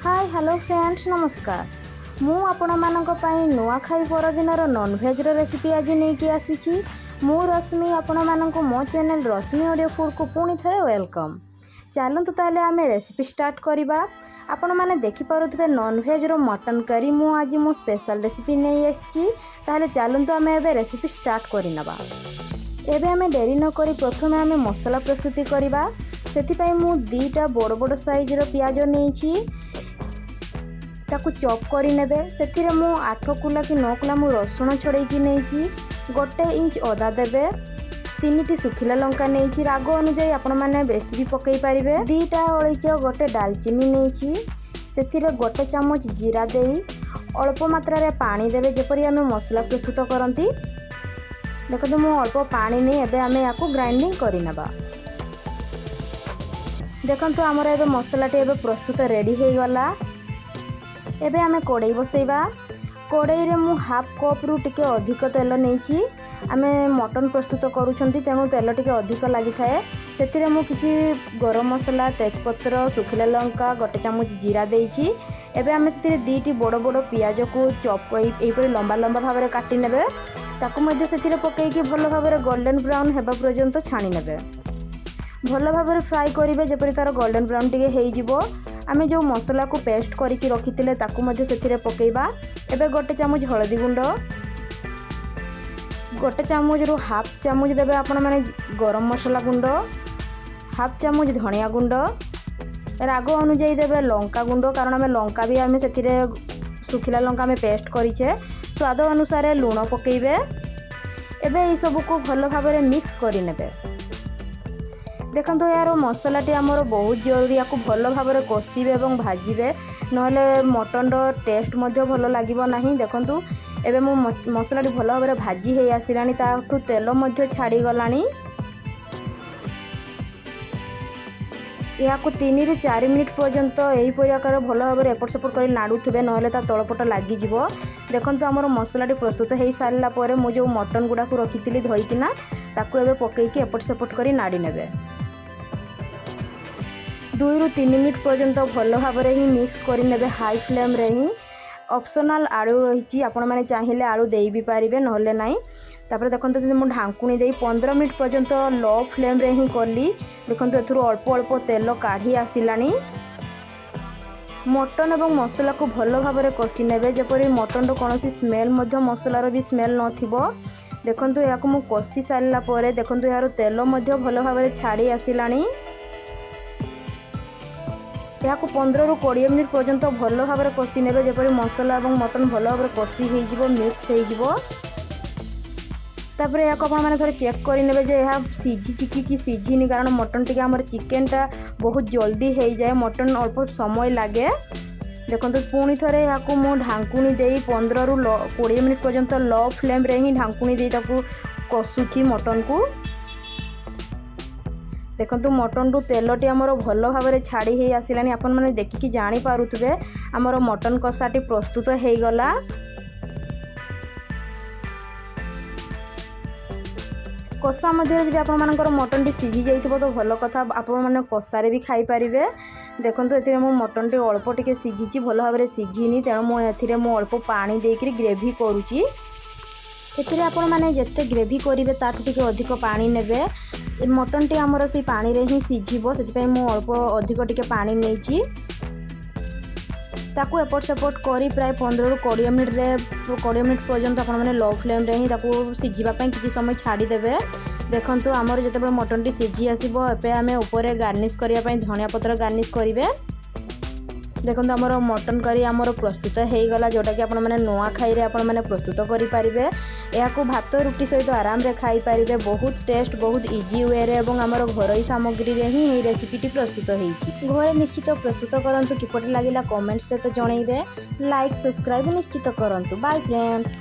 Hi hello friends नमस्कार। मु आपण मानक पई नुआखाई परदिनर नॉनवेज रेसिपी आज नहीं आसी। मु रश्मि आपण मानक मो चैनल रश्मि ऑडियो फूड को पुणी थे वेलकम। चलतु ताले आम रेसिपी स्टार्ट करवा। आपण मैंने देखिपे नॉनवेज रो मटन करी मु आज मो स्पेशल रेसिपी नहीं आसी। चलतु आम ए रेसिपी स्टार्ट करनवा। एबे आम डेरी न करी प्रथमे आम मसला प्रस्तुति करवा। से मु दीटा बड़ बड़ साइज रो पियाज नहीं ताकू चॉप करी नेबे। से मु 8 कुला कि 9 कुला मु रसुण छड़ेकी नहीं, 1 इंच अदा देबे, 3टी सुखिला लंका नहीं, राग अनुजाई आपण माने बेसी भी पकई पारिबे। 2टा अलैच 1 दालचीनी नहीं, से 1 चामच जीरा देई अल्प मात्रा रे पानी देबे जेपरि आमे मसला प्रस्तुत करंती। देखो मु अल्प पानी नहीं एबे आमे याकू ग्राइंडिंग करि नेबा। देखंतु हमर एबे मसलाटी एबे प्रस्तुत रेडी हे गला। एबे आमे कड़ाई बसैबा। कड़ाई रे मु हाफ कप रु टिके अधिक तेल नहीं। आमे मटन प्रस्तुत करूछंती तेणु तेल टिके अधिक लागि थाए। सेथिरे मु किछि गरम मसला, तेजपत्र, सुखिला लंका, 1 चामच जीरा देइछि। एबे आमे सेथिरे 2टी बड़ बड़ पियाज को चॉप एइपरि लंबा लंबा भाव रे काटि नेबे। ताकू मध्ये सेथिरे पकेइकि भलो भाव रे गोल्डन ब्राउन हेबा पर्यंत छाणी नेबे। भलो भाव रे फ्राई करिवे जेपरि तार गोल्डन ब्राउन टिके हेइ जिवो। आमे जो मसला को पेस्ट करिकि रखिथिले ताकू मध्ये सेथिरे पकेइबा। एबे 1 चामच हळदी गुंड, 1 चामच रु हाफ चामच देबे आपण माने गरम मसला गुंड, हाफ चामच धनिया गुंड, राग अनुजाई देबे लंका गुंड कारण आमे लंका भी आमे सेथिरे सुखिला लंका आमे पेस्ट करिछे। स्वाद अनुसार लूण पकेइबे। एबे ई सब को भलो भाव रे मिक्स करि नेबे। देखो यार मसलाटी आमर बहुत जरूरी, या भल भाव में कषिबे और भाजिबे नहले मटन टेस्ट भल लगिबो नहीं। देखंतु एबे मो मसलाटी भल भाव में भाजी हे आसिलानी, ताठू तेल छाड़ी गलानी। या 3 रु 4 मिनिट पर्यंत यही प्रकार भल भाव में एपट सेपट कर नाड़ुवे नहले ता तलपट लगिज। देखंतु आमर मसलाटी प्रस्तुत हो सारा पर मु जो मटन गुड़ा को रखी धोईकिना ताकू एबे पकेइकी एपट सेपट कर नाड़ी नेबे। 2 रु 3 मिनिट पर्यंत भल भाव में ही मिक्स कर नेबे हाई फ्लेम रे ही। ऑप्शनल आलू रही आपण मैंने चाहिए आलू दे भी पारिबे नहले नहीं। तापर देखंतु मु ढांकुणी दे 15 मिनिट पर्यंत लो फ्लेम रे ही कली। देखंतु एथुरो अल्प अल्प तेल काढ़ी आसिलानी। मटन एवं मसला को भल भाव में कषि नेबे जेपरि मटन रो कोनोसी स्मेल मध्य मसलार भी स्मेल नथिबो। देखंतु याकू मु कषि सारला परे देखंतु यार तेल मध्य भल भाव में छाड़ी आसिलानी। या 15 रु 20 मिनिट पर्यंत भल भाव में कषि नेबे जेपरि मसला और मटन भल भाव में कषि हो जिवो, मिक्स हो जिवो। तापर या आपण माने थोड़े चेक कर नेबे जे यह सीझी कि सीझीनी कारण मटन टिके हमर चिकेनटा बहुत जल्दी हो जाए, मटन अल्प समय लगे। देखो पुणी थे या ढांकुणी दे 15 रु 20 मिनिट पर्यंत लो फ्लेम रे ही ढांकुणी दे कषुची मटन को। देखो मटन रु तेलटी आमर भल भाव में छाड़ी ही आसिलानी। आपण माने देखिकी जानी पारुथबे आमर मटन कषाटी प्रस्तुत हो गला। कषा मध्य जब आपण मानकर मटन टी सीझी जाइथिबो तो भल कथा, आपण माने कषारे भी खाई पारिबे। देखंतु एथिरे मो मटन टी अल्प टिके सीझीची, भल भाव में सीझीनी तेणु मो एथिरे मो अल्प पानी देकरी ग्रेवी करूची। एथिरे आपण माने जत्ते ग्रेवी करिवे ताठू टिके अधिक पानी नेबे। मटन टी आमर से पानी रे ही सीझिबो, सेति मो अल्प अधिक टिके पानी नेइची। ताकू एपट सेपट करी प्राय 15 रु 20 मिनिट रे 20 मिनिट पर्यंत आपण माने लो फ्लेम रे ही ताकू सीझिबा पई किछि समय छाड़ी देबे। देखंतु आमर जते मटन टी सीझी आसीबो एपे आमे ऊपर गार्निश करिया पई धनिया पत्र गार्निश करिवे। देखो आमर मटन करी आमर प्रस्तुत हो गला, जोटा कि आपण माने नुआखाई रे आपण माने प्रस्तुत करि पारिबे। याकू भात रुटी सहित आराम रे खाई पारिबे। बहुत टेस्ट, बहुत इजी वे रे एवं आमर घरोई सामग्री रे ही ए रेसिपीटी प्रस्तुत होईछि। घरे निश्चित प्रस्तुत करंतु, किपट लागिला कमेंट्स रे तो जणैबे। लाइक सब्सक्राइब निश्चित करंतु। Bye friends.